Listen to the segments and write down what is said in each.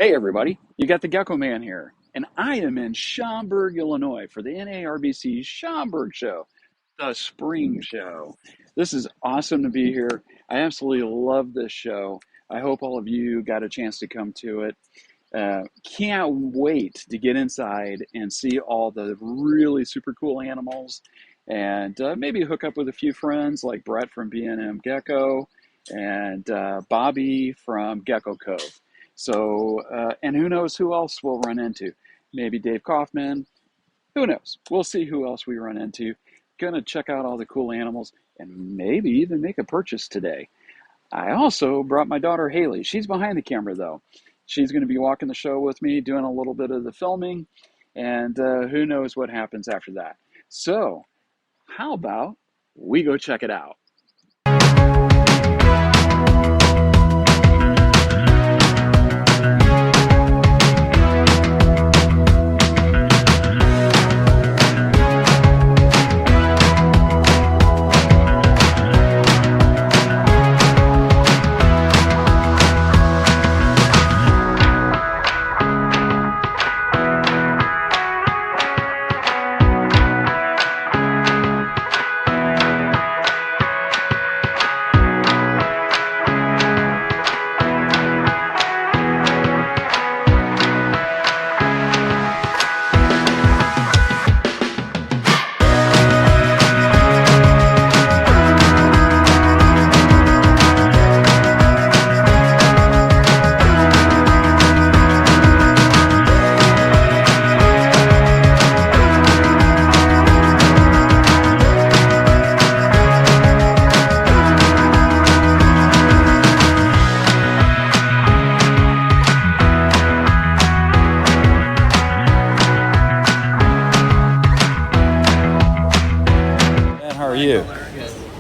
Hey everybody, you got the Geckoman here, and I am in Schaumburg, Illinois for the NARBC Schaumburg show, the spring show. This is awesome to be here. I absolutely love this show. I hope all of you got a chance to come to it. Can't wait to get inside and see all the really super cool animals and maybe hook up with a few friends like Brett from B&M Gecko and Bobby from Gecko Cove. So, and who knows who else we'll run into? Maybe Dave Kaufman. Who knows? We'll see who else we run into. Gonna check out all the cool animals and maybe even make a purchase today. I also brought my daughter Haley. She's behind the camera though. She's going to be walking the show with me, doing a little bit of the filming, and who knows what happens after that. So, how about we go check it out? How are you?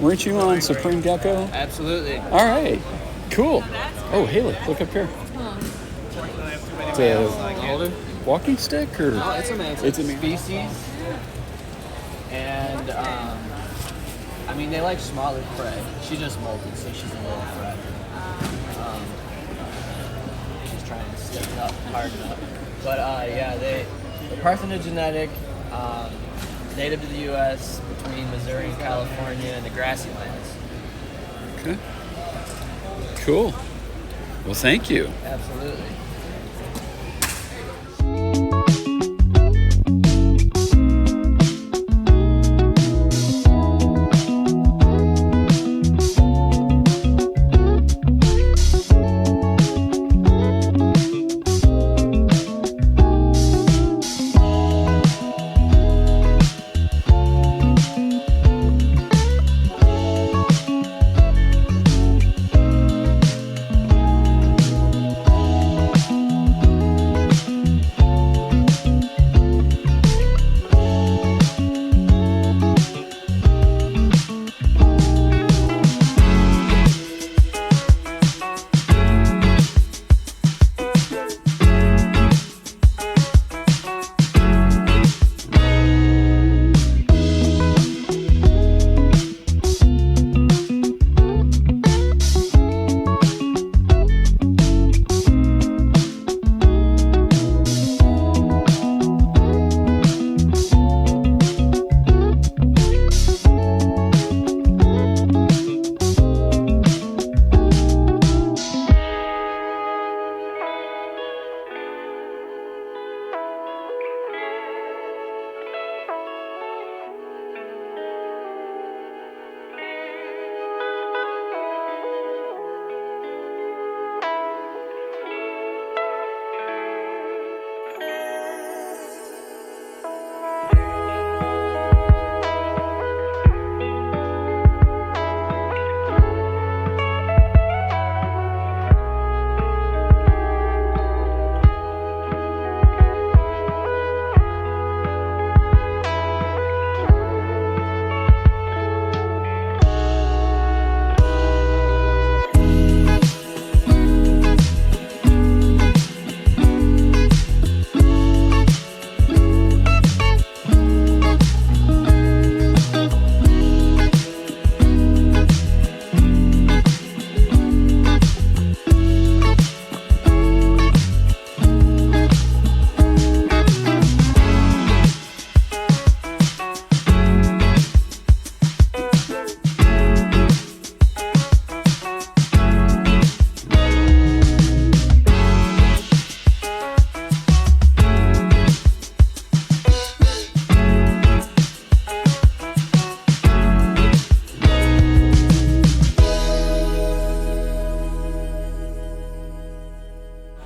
Weren't you on Supreme Gecko? Absolutely. All right, cool. Oh, Haley, look up here. It's a walking stick, or No, it's amazing. It's amazing. Species, and I mean they like smaller prey. She just molted, so she's a little fret. She's trying to stiffen up, harden up. But yeah, they're parthenogenetic, native to the U.S. between Missouri and California and the grassy lands. Okay. Cool. Well, thank you. Absolutely.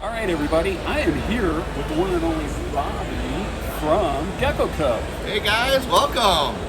All right, everybody. I am here with the one and only Bobby from Gecko Co. Hey guys, welcome.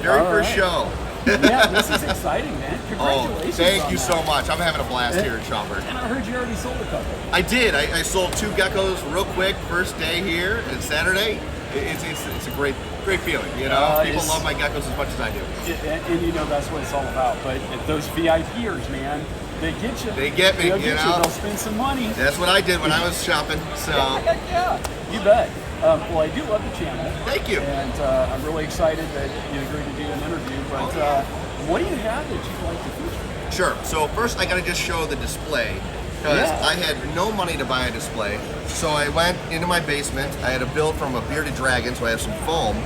Very first show. Yeah, this is exciting, man. Congratulations. Thank on you that. so much. I'm having a blast here in Schaumburg. And I heard you already sold a couple. I did. I sold 2 geckos real quick. First day here, and Saturday. It's a great feeling. You know, people love my geckos as much as I do. And you know that's what it's all about. But those VIPers, man, they get you. They get me. They'll they'll spend some money. That's what I did when I was shopping. So yeah, you bet. Well, I do love the channel. Thank you. And I'm really excited that you agreed to do an interview. But what do you have that you'd like to feature? Sure. So first, I got to just show the display because I had no money to buy a display. So I went into my basement. I had a build from a bearded dragon, so I have some foam,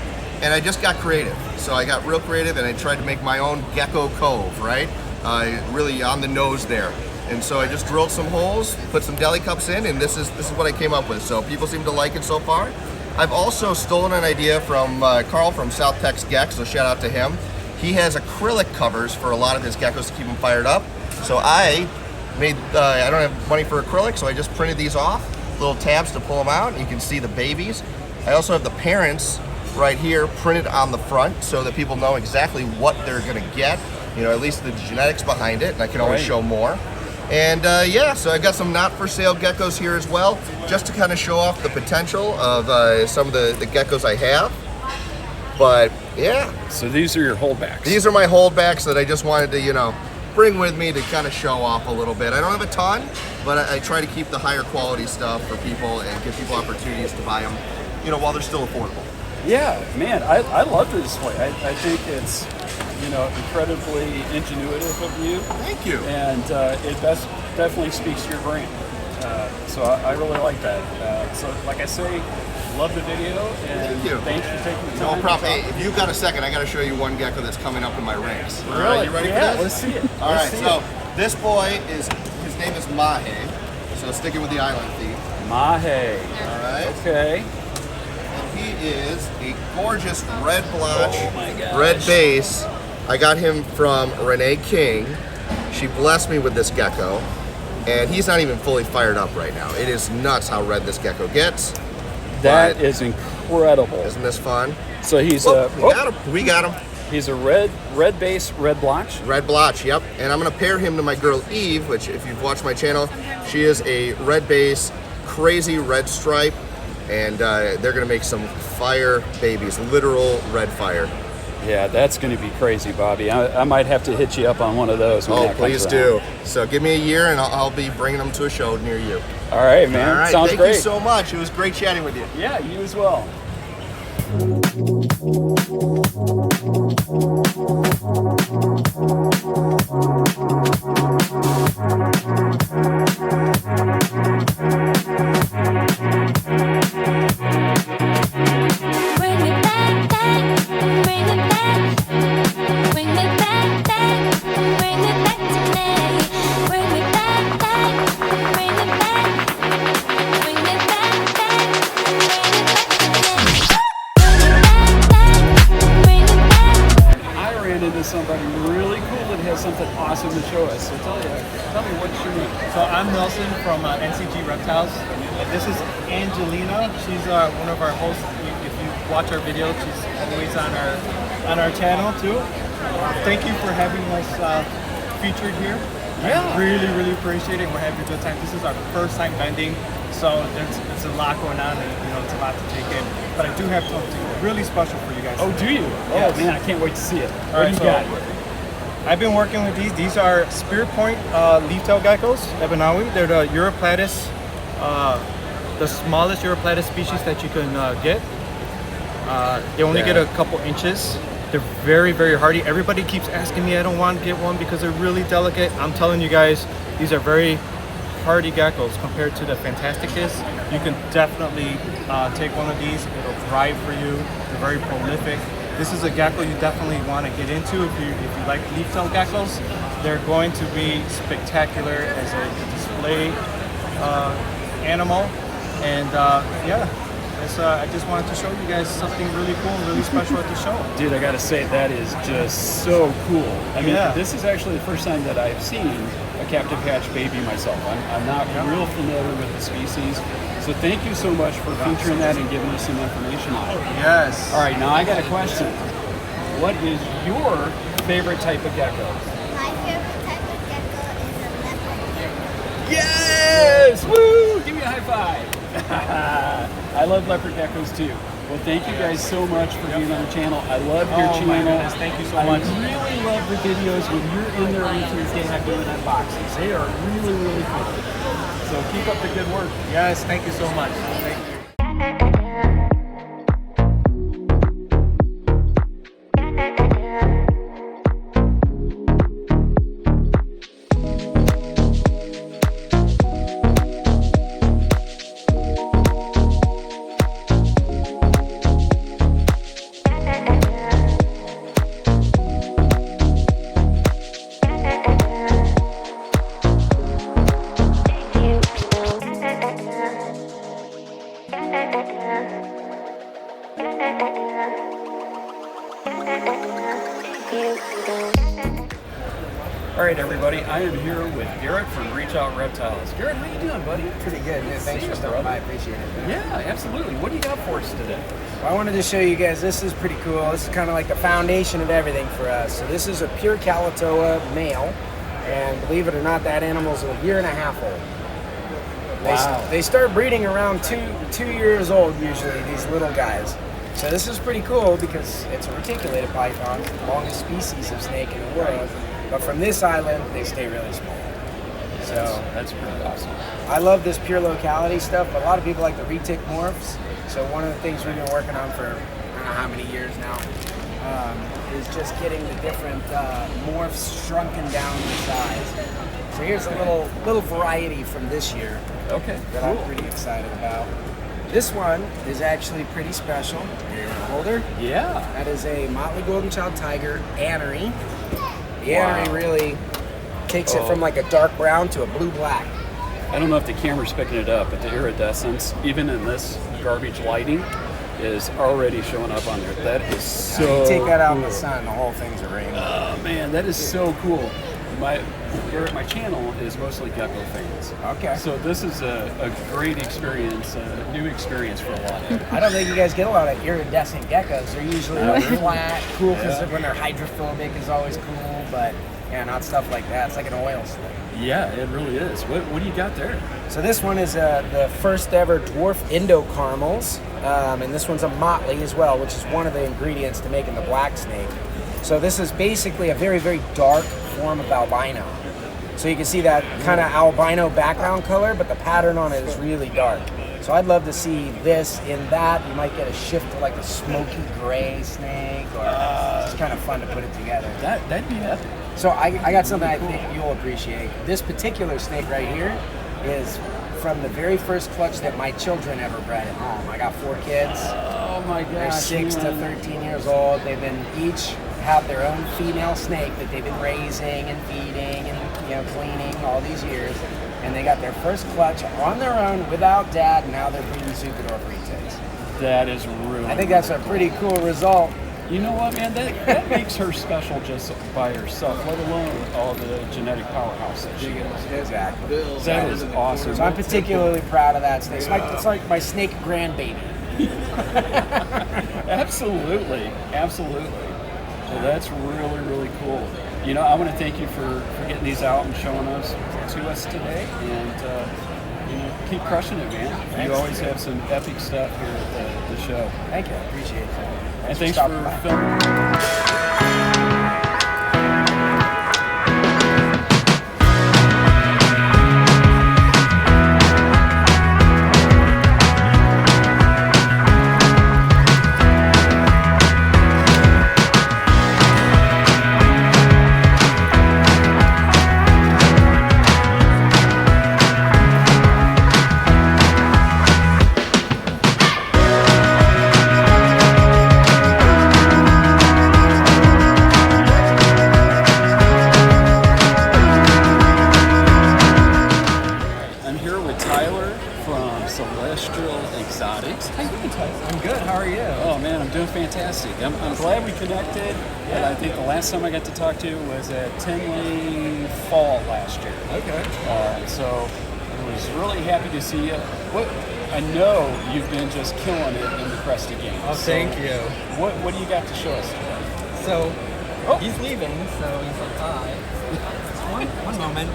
and I just got creative. So I got real creative, and I tried to make my own gecko cove, right? Really on the nose there. And so I just drilled some holes, put some deli cups in, and this is what I came up with. So people seem to like it so far. I've also stolen an idea from Carl from South Tex Geck, so shout out to him. He has acrylic covers for a lot of his geckos to keep them fired up. So I made, I don't have money for acrylic, so I just printed these off, little tabs to pull them out, and you can see the babies. I also have the parents right here printed on the front so that people know exactly what they're gonna get, you know, at least the genetics behind it, and I can always show more. And yeah, so I got some not for sale geckos here as well, just to kind of show off the potential of some of the geckos I have. But yeah. So these are your holdbacks. These are my holdbacks that I just wanted to, you know, bring with me to kind of show off a little bit. I don't have a ton, but I try to keep the higher quality stuff for people and give people opportunities to buy them, you know, while they're still affordable. Yeah, man, I love the display. I think it's, you know, incredibly ingenuitive of you. Thank you. And it definitely speaks to your brand. So I really like that. So like I say, love the video, and thank you. Thanks for taking the time. No problem. Hey, if you've got a second, I got to show you one gecko that's coming up in my ranks. Really? All right, you ready for this? Let's see it. All right, so this boy his name is Mahe. So sticking with the island theme. Mahe. All right. Okay. And he is a gorgeous red blotch, Oh red base. I got him from Renee King. She blessed me with this gecko, and he's not even fully fired up right now. It is nuts how red this gecko gets. That is incredible. Isn't this fun? So he's we got him. He's a red base, red blotch. Red blotch, yep. And I'm gonna pair him to my girl Eve, which if you've watched my channel, she is a red base, crazy red stripe, and they're gonna make some fire babies, literal red fire. Yeah, that's going to be crazy, Bobby. I might have to hit you up on one of those. When that please comes do. around. So give me a year, and I'll be bringing them to a show near you. All right, man. All right, Sounds thank great. you so much. It was great chatting with you. Yeah, you as well. Somebody really cool that has something awesome to show us. So tell me what's your name? So I'm Nelson from NCG Reptiles. This is Angelina. She's one of our hosts. If you watch our video, she's always on our channel too. Thank you for having us featured here. Yeah. I really appreciate it. We're having a good time. This is our first time vending, so there's a lot going on, and you know it's a lot to take in. But I do have something really special for you guys. Oh, do you? Yes. Oh man, I can't wait to see it. All right, What do you got? I've been working with these. These are Spirit Point leaf-tail geckos, Ebanawi. They're the Europlatus, the smallest Europlatus species that you can get. They only get a couple inches. They're very hardy. Everybody keeps asking me, I don't want to get one because they're really delicate. I'm telling you guys, these are very hardy geckos compared to the Fantasticus. You can definitely take one of these. It'll thrive for you. They're very prolific. This is a gecko you definitely want to get into if you like leaf-tail geckos. They're going to be spectacular as a display animal, and yeah. I just wanted to show you guys something really cool and really special at the show. Dude, I gotta say, that is just so cool. I mean, this is actually the first time that I've seen a captive hatch baby myself. I'm not real familiar with the species. So thank you so much for featuring that and giving us some information on it. Yes. All right, now I got a question. What is your favorite type of gecko? My favorite type of gecko is a leopard. Yes! Woo! Give me a high five. I love leopard geckos too. Well, thank you guys so much for being on the channel. I love your channel. My goodness, thank you so much. I really love the videos when you're in there on Tuesday doing unboxings. They are really, really cool. So keep up the good work. Yes, thank you so much. Thank you. All right, everybody. I am here with Garrett from Reach Out Reptiles. Garrett, how you doing, buddy? Pretty good. Yeah, thanks for stopping by. I appreciate it. Yeah, absolutely. What do you got for us today? Well, I wanted to show you guys, this is pretty cool. This is kind of like the foundation of everything for us. So this is a pure Calatoa male, and believe it or not, that animal's a year and a half old. Wow. They start breeding around two years old usually, these little guys. So this is pretty cool because it's a reticulated python, longest species of snake in the world. But from this island, they stay really small. So That's pretty awesome. I love this pure locality stuff, but a lot of people like the retic morphs. So one of the things we've been working on for I don't know how many years now is just getting the different morphs shrunken down in size. So here's a little variety from this year Okay, that cool. I'm pretty excited about. This one is actually pretty special. Here, you want to hold her? Yeah. That is a Motley Golden Child Tiger Annery. The Wow. Annery really takes it from like a dark brown to a blue-black. I don't know if the camera's picking it up, but the iridescence, even in this garbage lighting, is already showing up on there. That is so You take that out in cool. the sun, the whole thing's a rainbow. Oh man, that is so cool. My channel is mostly gecko fans. Okay. So this is a great experience, a new experience for a lot of them. I don't think you guys get a lot of iridescent geckos. They're usually like flat, cool because when they're hydrophobic is always cool, but yeah, not stuff like that. It's like an oil slick. Yeah, it really is. What do you got there? So this one is the first ever dwarf Indo-caramels, and this one's a motley as well, which is one of the ingredients to making the black snake. So this is basically a very, very dark form of albino. So you can see that kind of albino background color, but the pattern on it is really dark. So I'd love to see this in that. You might get a shift to like a smoky gray snake, or it's just kind of fun to put it together. That'd be epic. So I got something I think you'll appreciate. This particular snake right here is from the very first clutch that my children ever bred at home. I got 4 kids. Oh my They're gosh. 6 to 13 years old. They've been each have their own female snake that they've been raising and feeding and cleaning all these years. And they got their first clutch on their own without dad, and now they're breeding Zukadorf retails. That is really. I think that's a pretty cool result. You know what, man? That makes her special just by herself, let alone all the genetic powerhouse that she is. Exactly. That is awesome. So I'm particularly proud of that snake. It's like my snake grandbaby. Absolutely, absolutely. So that's really, really cool. You know, I want to thank you for getting these out and showing us to us today, and keep crushing it, man. Thanks. You always have some epic stuff here at the show. Thank you. I appreciate it. And thanks stopping for by. filming. from Celestial Exotics. How you doing, Tyson? I'm good. How are you? Oh man, I'm doing fantastic. I'm glad we connected. And I think the last time I got to talk to you was at Tinley Fall last year. Okay. So I was really happy to see you. I know you've been just killing it in the Crested Games. Oh, thank you. What do you got to show us today? So, he's leaving, so he's like, hi. One moment.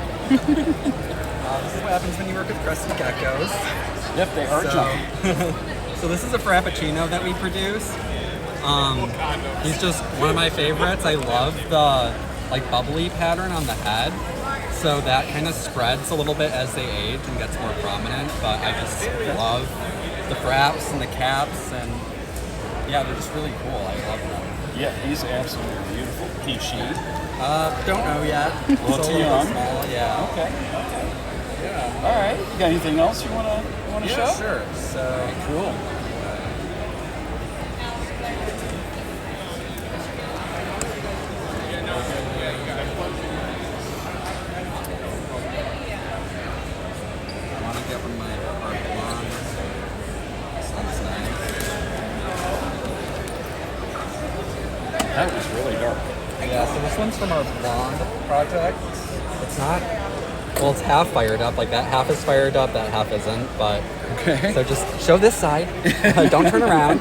This is what happens when you work with crested geckos. Yep, they are jumping. So this is a Frappuccino that we produce. He's just one of my favorites. I love the bubbly pattern on the head. So that kind of spreads a little bit as they age and gets more prominent. But I just love the fraps and the caps, and yeah, they're just really cool. I love them. Yeah, he's absolutely beautiful. Can you sheed? Don't know yet. A little It's too a little young. bit small, yeah. Okay. Yeah. All right. You got anything else you wanna show? Yeah, sure. So Cool. I want to get one of my blonde. Sounds nice. That was really dark. Yeah, so this one's from our blonde project. It's not, well, it's half fired up. Like that half is fired up, that half isn't. But Okay. so just show this side. Don't turn around.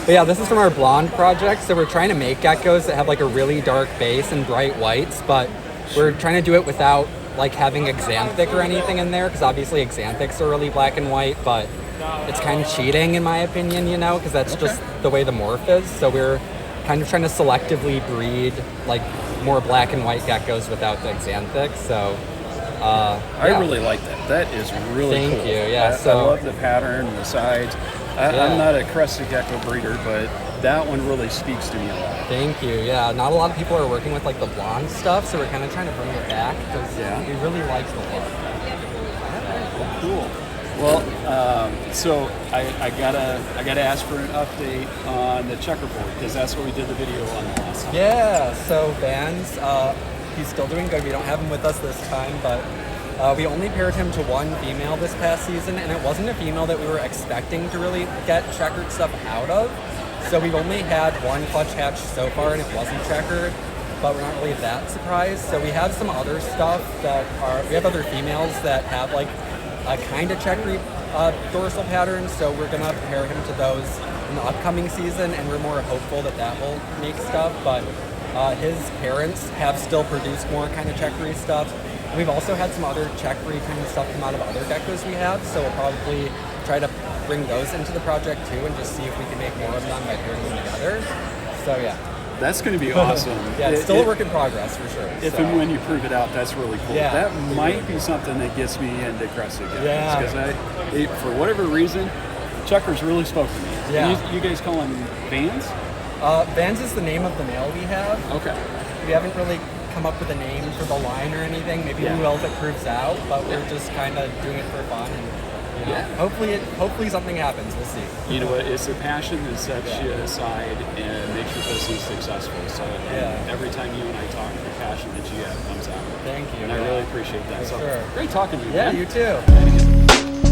But yeah, this is from our blonde project. So we're trying to make geckos that have like a really dark base and bright whites, but we're trying to do it without like having xanthic or anything in there, because obviously xanthics are really black and white, but it's kind of cheating in my opinion, you know, because that's just the way the morph is. So we're kind of trying to selectively breed like more black and white geckos without the xanthic. So I really like that. That is really Thank cool. you, yeah, I so- love the pattern, the sides. I'm not a crested gecko breeder, but that one really speaks to me a lot. Thank you. Yeah, not a lot of people are working with like the blonde stuff, so we're kind of trying to bring it back because we really like the look. Cool. Well, so I gotta ask for an update on the checkerboard, because that's what we did the video on the last time. Yeah, so Vans, he's still doing good. We don't have him with us this time, but we only paired him to one female this past season, and it wasn't a female that we were expecting to really get checkered stuff out of. So we've only had one clutch hatch so far, and it wasn't checkered, but we're not really that surprised. So we have some other stuff we have other females that have like a kind of checkery dorsal pattern, so we're gonna pair him to those in the upcoming season, and we're more hopeful that will make stuff, but his parents have still produced more kind of checkery stuff. And we've also had some other checkery kind of stuff come out of other geckos we have, so we'll probably try to bring those into the project too and just see if we can make more of them by pairing them together. So yeah. That's going to be awesome. Yeah, it's still a work in progress for sure. If so. and when you prove it out, that's really cool. Yeah. That might be something that gets me into crested geckos. Yeah. Because for whatever reason, checkers really spoke to me. Yeah. You guys call them Vans? Vans is the name of the male we have. Okay. We haven't really come up with a name for the line or anything. Maybe we will if it proves out, but we're just kind of doing it for fun. And, you know, hopefully something happens. We'll see. You know what? It's the passion that sets you aside and makes your business successful. So every time you and I talk, the passion that you have comes out. Thank you. And I really appreciate that. For So sure. great talking to you, Yeah, man. you too.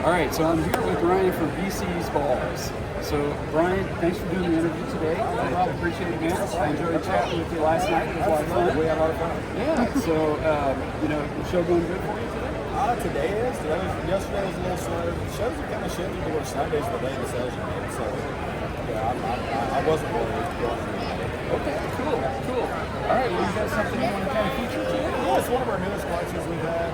All right, so I'm here with Brian from BC's Balls. So, Brian, thanks for doing the interview today. I appreciate it, man. I enjoyed chatting with you last night. It was a lot of fun. We had a lot of fun. Yeah, so, the show going good for you today? Today is. Yesterday was a little slow. The shows are kind of shifting towards Sundays the day the sales are made. So, I wasn't worried going into it. Okay, cool. All right, well, you got something you want to kind of feature today? Yeah, it's one of our newest collections we've had.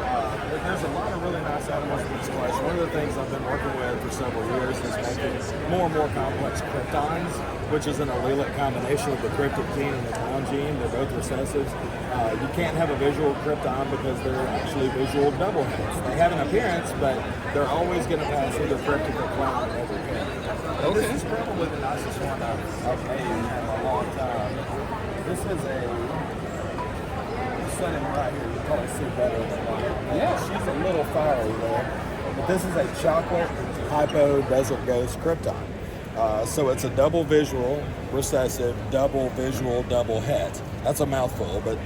There's a lot of really nice animals in this collection. One of the things I've been working with for several years is making more and more complex kryptons, which is an allelic combination of the cryptic gene and the clown gene. They're both recessives. You can't have a visual krypton because they're actually visual doubleheads. They have an appearance, but they're always going to pass either cryptic or clown in every pair. Okay. This is probably the nicest one I've made in a long time. This is a setting right here. You probably see better than that. Yeah, she's a little fiery there. But this is a chocolate hypo desert ghost krypton. So it's a double visual, recessive, double visual, double het. That's a mouthful, but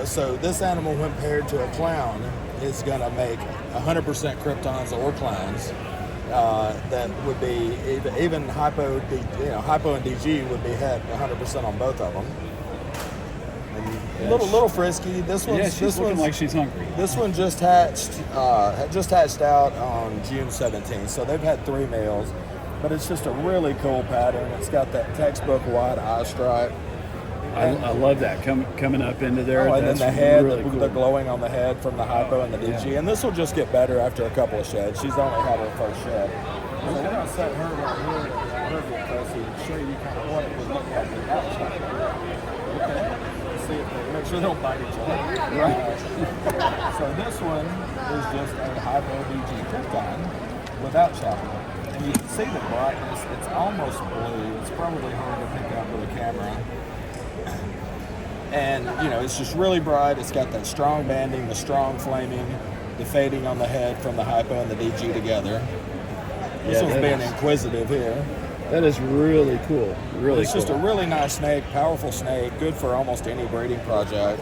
so this animal when paired to a clown is going to make 100% kryptons or clowns. That would be even hypo, hypo and DG would be het 100% on both of them. And little frisky. This one's looking like she's hungry. This one just hatched out on June 17th. So they've had 3 males, but it's just a really cool pattern. It's got that textbook wide eye stripe. I love that coming up into there. And That's then the head, really cool. the glowing on the head from the hypo and the DG. And this will just get better after a couple of sheds. She's only had her first shed. So we're going to set her right here at her so to show you kind of what it would look like without chocolate. Okay. Let's see if make sure they don't bite each other. Right. So this one is just a hypo DG krypton without chocolate. And you can see the brightness. It's almost blue. It's probably hard to pick up with a camera. And it's just really bright. It's got that strong banding, the strong flaming, the fading on the head from the hypo and the DG together. This one's being inquisitive here. That is really cool. Really It's just a really nice snake, powerful snake, good for almost any breeding project.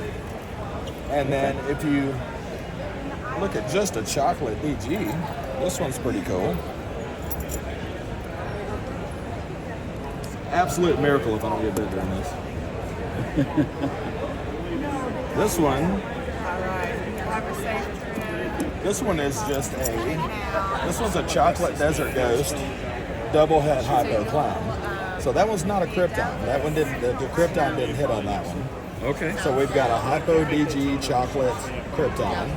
And then if you look at just a chocolate DG, this one's pretty cool. Absolute miracle if I don't get bigger than this. This one is just this one's a chocolate desert ghost double head hypo clown. So that one's not a krypton. That one didn't, the krypton didn't hit on that one. Okay. So we've got a hypo DG chocolate krypton,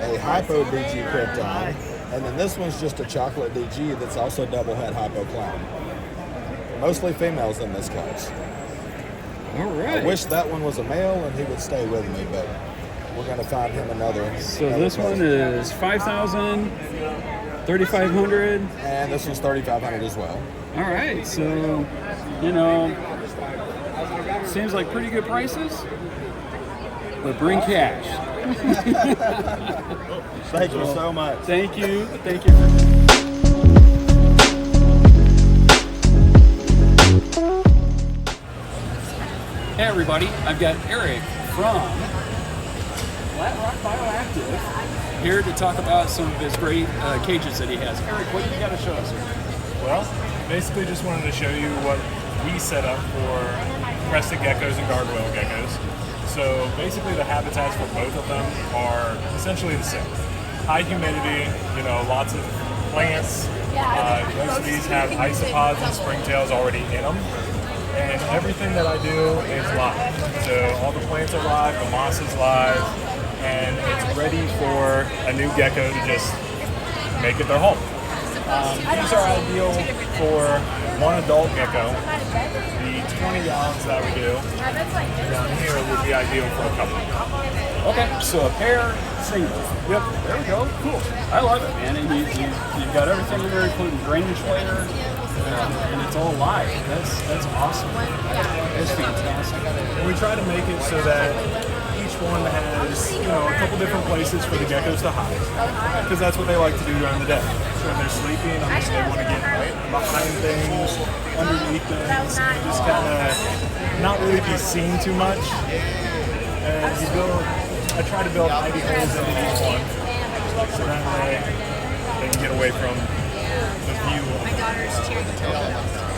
a hypo DG krypton, and then this one's just a chocolate DG that's also double head hypo clown. Mostly females in this case. All right. I wish that one was a male and he would stay with me, but we're going to find him another. So this one is 5,000, 3,500. And this one's 3,500 as well. All right. So, seems like pretty good prices, but bring cash. Thank you so much. Thank you. Hey everybody, I've got Eric from Flat Rock Bioactive here to talk about some of his great cages that he has. Eric, what do you got to show us here? Well, basically just wanted to show you what we set up for crested geckos and gargoyle geckos. So basically the habitats for both of them are essentially the same. High humidity, lots of plants. Most of these have isopods and springtails already in them. And everything that I do is live. So all the plants are live, the moss is live, and it's ready for a new gecko to just make it their home. These are ideal for one adult gecko. The 20 gallons that we do down here would be ideal for a couple. Okay, so a pair, single. Yep, there we go. Cool. I love it, man. And you've got everything in there, including drainage layer. And it's all live. That's awesome. That's fantastic. And we try to make it so that each one has, a couple different places for the geckos to hide, because that's what they like to do during the day. So when they're sleeping, they want to get behind things, underneath things, just kind of not really be seen too much. And I try to build hidey holes into each one, so that way they can get away from the view. My daughter's cheering the total.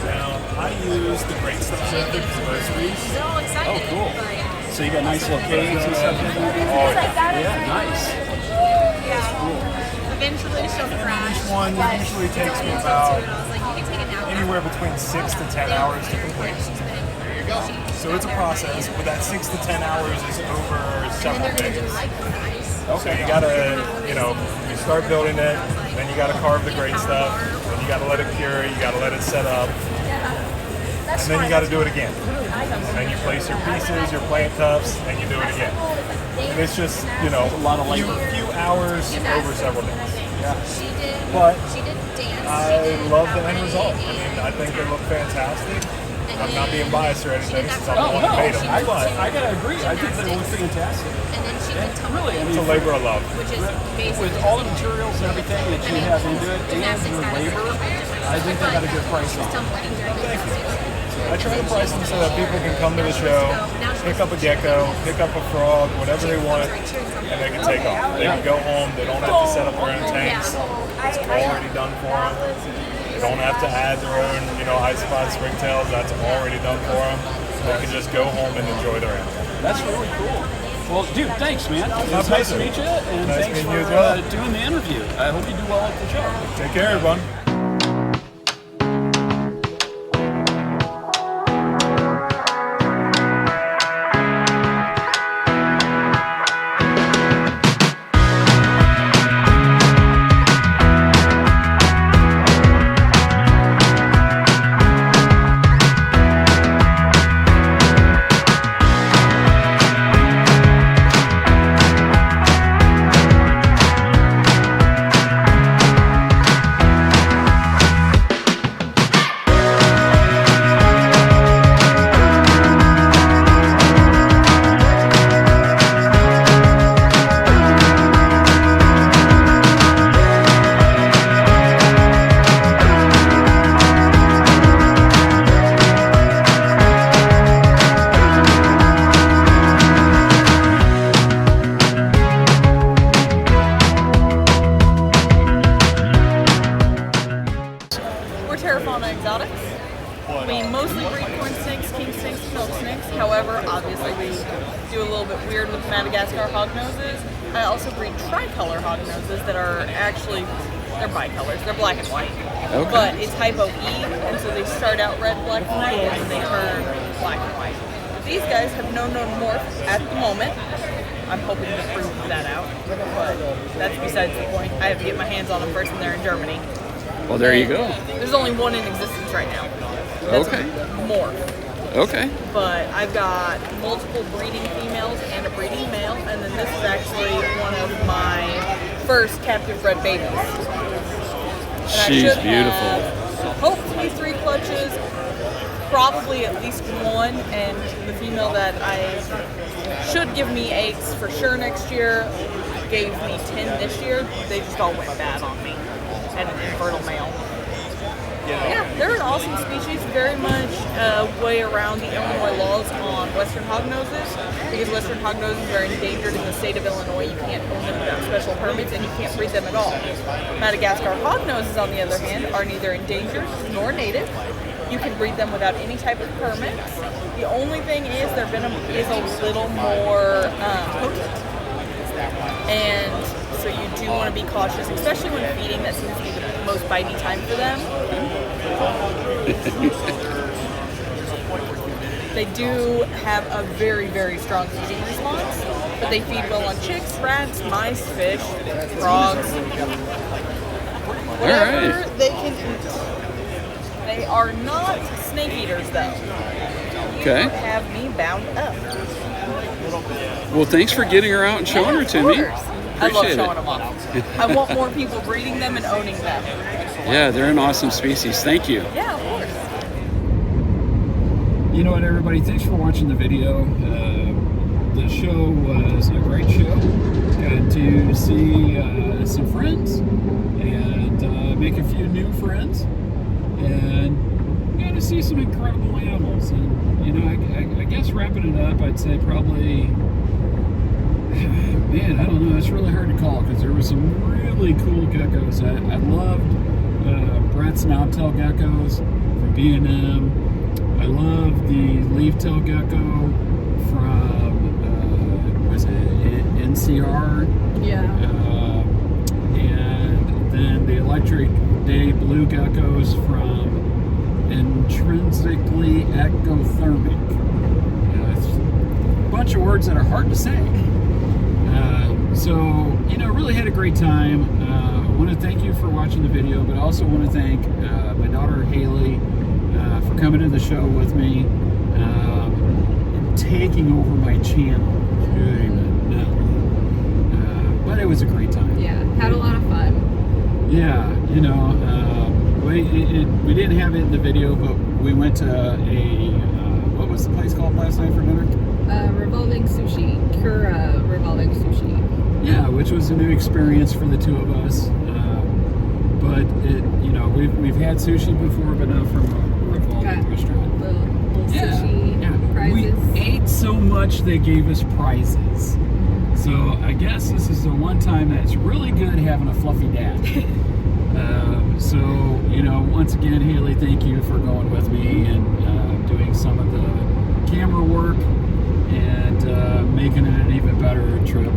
Now, I use the great stuff method for most of these. They're all excited. Oh, cool. So you got nice little caves and stuff. Oh, Yeah, nice. Yeah. Eventually she'll crash. Each one usually takes me about I was like, you can take a nap. anywhere between 6 to 10 hours to complete. So it's a process, but that 6 to 10 hours is over several days. Okay, you gotta, you start building it, then you gotta carve the great stuff, then you gotta let it cure, you gotta let it set up, and then you gotta do it again. And then you place your pieces, your plant tufts, and you do it again. And it's just, a lot of labor. few hours over several days. She did. But She did dance. I love the end result. I mean, I think they look fantastic. I'm not being biased or anything since I'm the Oh one no, who made them. I But gotta agree. I think they look fantastic. And really, I mean, it's a labor of love. with all the materials and everything that you have into it and your labor, I think they got a good price on it. I try to price them so that people can come to the show, pick up a gecko, pick up a frog, whatever they want, and they can take off. They can go home. They don't have to set up their own tanks. It's already done for them. They don't have to add their own, ice spots, springtails. That's already done for them. They can just go home and enjoy their animal. That's really cool. Well, dude, thanks, man. It's nice to meet you, and Nice thanks meeting for you as well. doing the interview. I hope you do well at the show. Take care, everyone. We mostly breed corn snakes, king snakes, milk snakes. However, obviously we do a little bit weird with Madagascar hognoses. I also breed tricolor hognoses that are actually, they're bicolors, they're black and white. Okay. But it's hypo E, and so they start out red, black, and white, and then they turn black and white. These guys have no known morph at the moment. I'm hoping to prove that out, but that's besides the point. I have to get my hands on them first, and they're in Germany. Well, there you go. There's only one in existence right now. That's Okay. Morph. Okay. But I've got multiple breeding females and a breeding male, and then this is actually one of my first captive bred babies. And She's I should beautiful. Have, hopefully 3 clutches, probably at least 1, and the female that I should give me eggs for sure next year gave me 10 this year. They just all went bad on me, and an infertile male. Yeah, they're an awesome species, very much way around the Illinois laws on western hognoses, because western hognoses are endangered in the state of Illinois. You can't own them without special permits, and you can't breed them at all. Madagascar hognoses, on the other hand, are neither endangered nor native. You can breed them without any type of permits. The only thing is their venom is a little more potent. And so you do want to be cautious, especially when feeding. That seems to be the most bitey time for them. They do have a very, very strong feeding response, but they feed well on chicks, rats, mice, fish, frogs, whatever they can eat. They are not snake eaters, though. Okay. You have me bound up. Well, thanks for getting her out and showing her to me. I love Appreciate showing them off. I want more people breeding them and owning them. Yeah, they're an awesome species. Thank you. Yeah, of course. You know what, everybody? Thanks for watching the video. The show was a great show. Got to see some friends and make a few new friends, and got to see some incredible animals. And you know, I guess wrapping it up, I'd say probably, man, I don't know. It's really hard to call because there were some really cool geckos. I loved Brett's knobtail geckos from B&M. I love the leaf-tail gecko from, was it NCR? Yeah. And then the electric day blue geckos from Intrinsically Ectothermic. It's a bunch of words that are hard to say. So, you know, really had a great time. I want to thank you for watching the video, but I also want to thank my daughter Haley for coming to the show with me, and taking over my channel. But it was a great time. Yeah, had a lot of fun. Yeah, you know, we didn't have it in the video, but we went to a the place called last night for dinner? Revolving Sushi. Kura Revolving Sushi. Yeah, which was a new experience for the two of us. But we've had sushi before, but not from a revolving restaurant. Little sushi prizes. We ate so much they gave us prizes. So I guess this is the one time that's really good having a fluffy dad. Once again, Haley, thank you for going with me and doing some of the camera work and making it an even better trip.